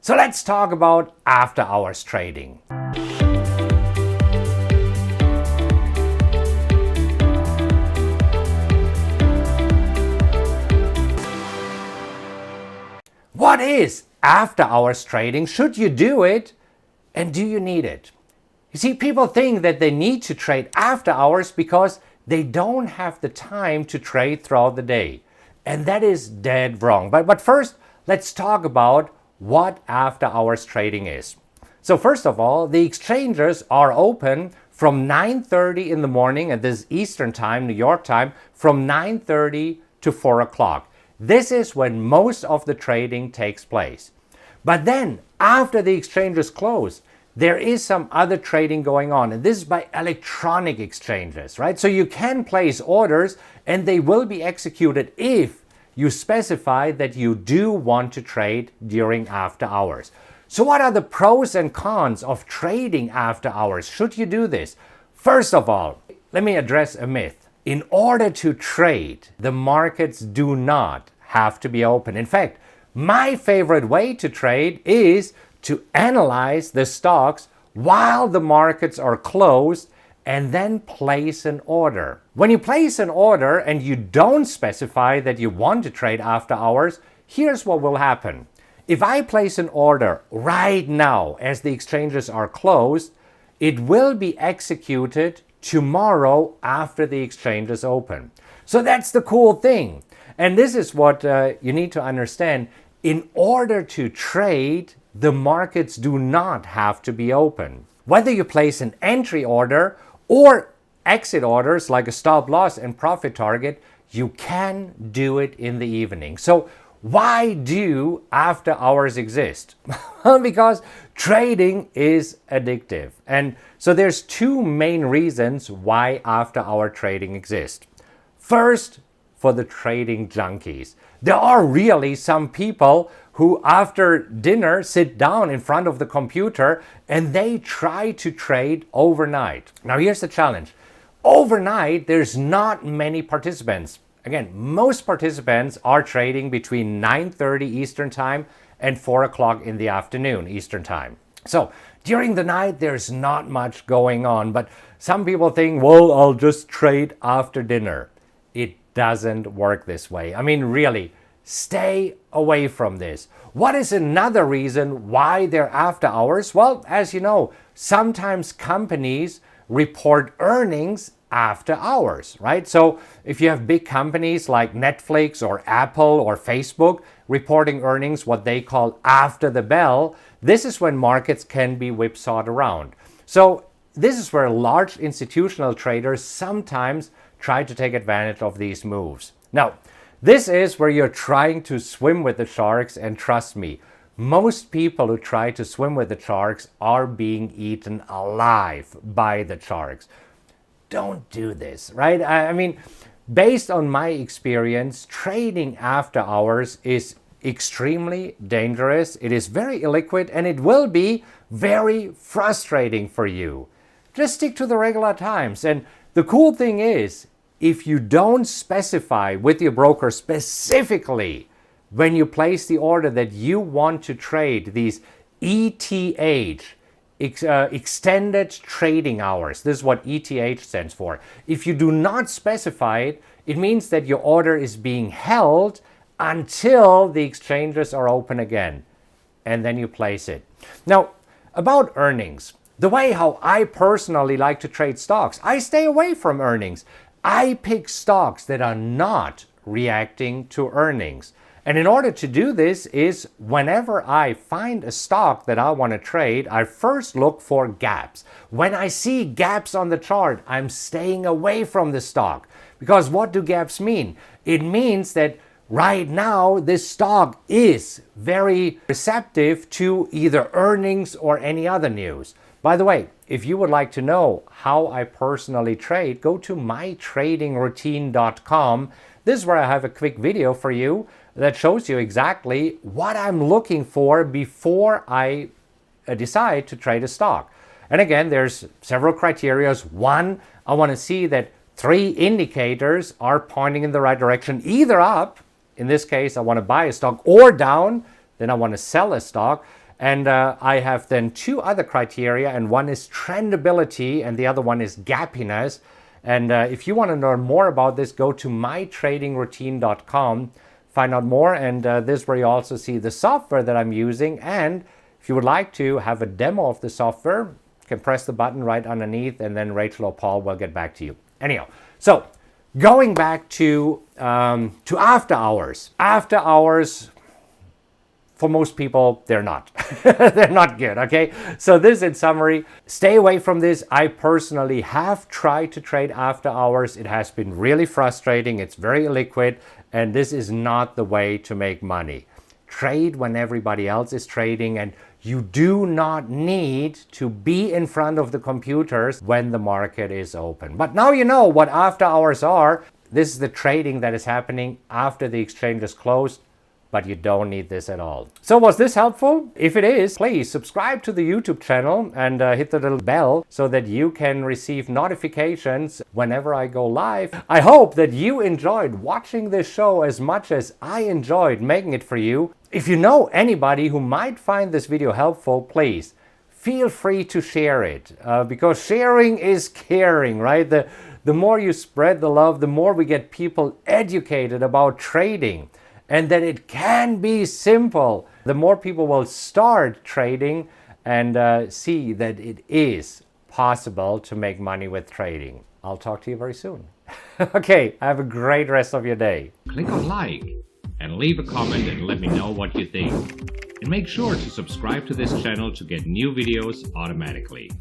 So let's talk about after hours trading. What is after hours trading? Should you do it? And do you need it? You see, people think that they need to trade after hours because they don't have the time to trade throughout the day. And that is dead wrong. But first, let's talk about what after hours trading is. So first of all, the exchanges are open from 9:30 in the morning, and this is Eastern time, New York time, from 9:30 to 4 o'clock. This is when most of the trading takes place. But then, after the exchanges close, there is some other trading going on, and this is by electronic exchanges, right? So you can place orders and they will be executed if you specify that you do want to trade during after hours. So what are the pros and cons of trading after hours? Should you do this? First of all, let me address a myth. In order to trade, the markets do not have to be open. In fact, my favorite way to trade is to analyze the stocks while the markets are closed and then place an order. When you place an order and you don't specify that you want to trade after hours, here's what will happen. If I place an order right now as the exchanges are closed, it will be executed tomorrow after the exchanges open. So that's the cool thing. And this is what you need to understand. In order to trade, the markets do not have to be open. Whether you place an entry order or exit orders like a stop loss and profit target, you can do it in the evening. So why do after hours exist? Because trading is addictive. And so there's two main reasons why after hour trading exists. First, for the trading junkies. There are really some people who after dinner sit down in front of the computer and they try to trade overnight. Now here's the challenge. Overnight, there's not many participants. Again, most participants are trading between 9:30 Eastern time and 4 o'clock in the afternoon Eastern time. So during the night, there's not much going on, but some people think, well, I'll just trade after dinner. It doesn't work this way. I mean, really, stay away from this. What is another reason why they're after hours? Well, as you know, sometimes companies report earnings after hours, right? So if you have big companies like Netflix or Apple or Facebook reporting earnings, what they call after the bell, this is when markets can be whipsawed around. So this is where large institutional traders sometimes try to take advantage of these moves. Now, this is where you're trying to swim with the sharks, and trust me, most people who try to swim with the sharks are being eaten alive by the sharks. Don't do this, right? I mean, based on my experience, trading after hours is extremely dangerous. It is very illiquid and it will be very frustrating for you. Just stick to the regular times. And the cool thing is, if you don't specify with your broker specifically when you place the order that you want to trade these ETH, extended trading hours, this is what ETH stands for. If you do not specify it, it means that your order is being held until the exchanges are open again, and then you place it. Now, about earnings, the way how I personally like to trade stocks, I stay away from earnings. I pick stocks that are not reacting to earnings. And in order to do this is whenever I find a stock that I want to trade, I first look for gaps. When I see gaps on the chart, I'm staying away from the stock. Because what do gaps mean? It means that right now this stock is very receptive to either earnings or any other news. By the way, if you would like to know how I personally trade, go to mytradingroutine.com. This is where I have a quick video for you that shows you exactly what I'm looking for before I decide to trade a stock. And again, there's several criteria. One, I want to see that 3 indicators are pointing in the right direction, either up, in this case, I want to buy a stock, or down, then I want to sell a stock. And I have then two other criteria, and one is trendability and the other one is gappiness. And if you want to learn more about this, go to mytradingroutine.com, find out more. And this is where you also see the software that I'm using. And if you would like to have a demo of the software, you can press the button right underneath, and then Rachel or Paul will get back to you. Anyhow, so going back to after hours. After hours, for most people, they're not. They're not good, okay? So this in summary, stay away from this. I personally have tried to trade after hours. It has been really frustrating. It's very illiquid, and this is not the way to make money. Trade when everybody else is trading, and you do not need to be in front of the computers when the market is open. But now you know what after hours are. This is the trading that is happening after the exchange is closed, but you don't need this at all. So was this helpful? If it is, please subscribe to the YouTube channel and hit the little bell so that you can receive notifications whenever I go live. I hope that you enjoyed watching this show as much as I enjoyed making it for you. If you know anybody who might find this video helpful, please feel free to share it, because sharing is caring, right? The more you spread the love, the more we get people educated about trading, and that it can be simple. The more people will start trading and see that it is possible to make money with trading. I'll talk to you very soon. Okay, have a great rest of your day. Click on like and leave a comment and let me know what you think. And make sure to subscribe to this channel to get new videos automatically.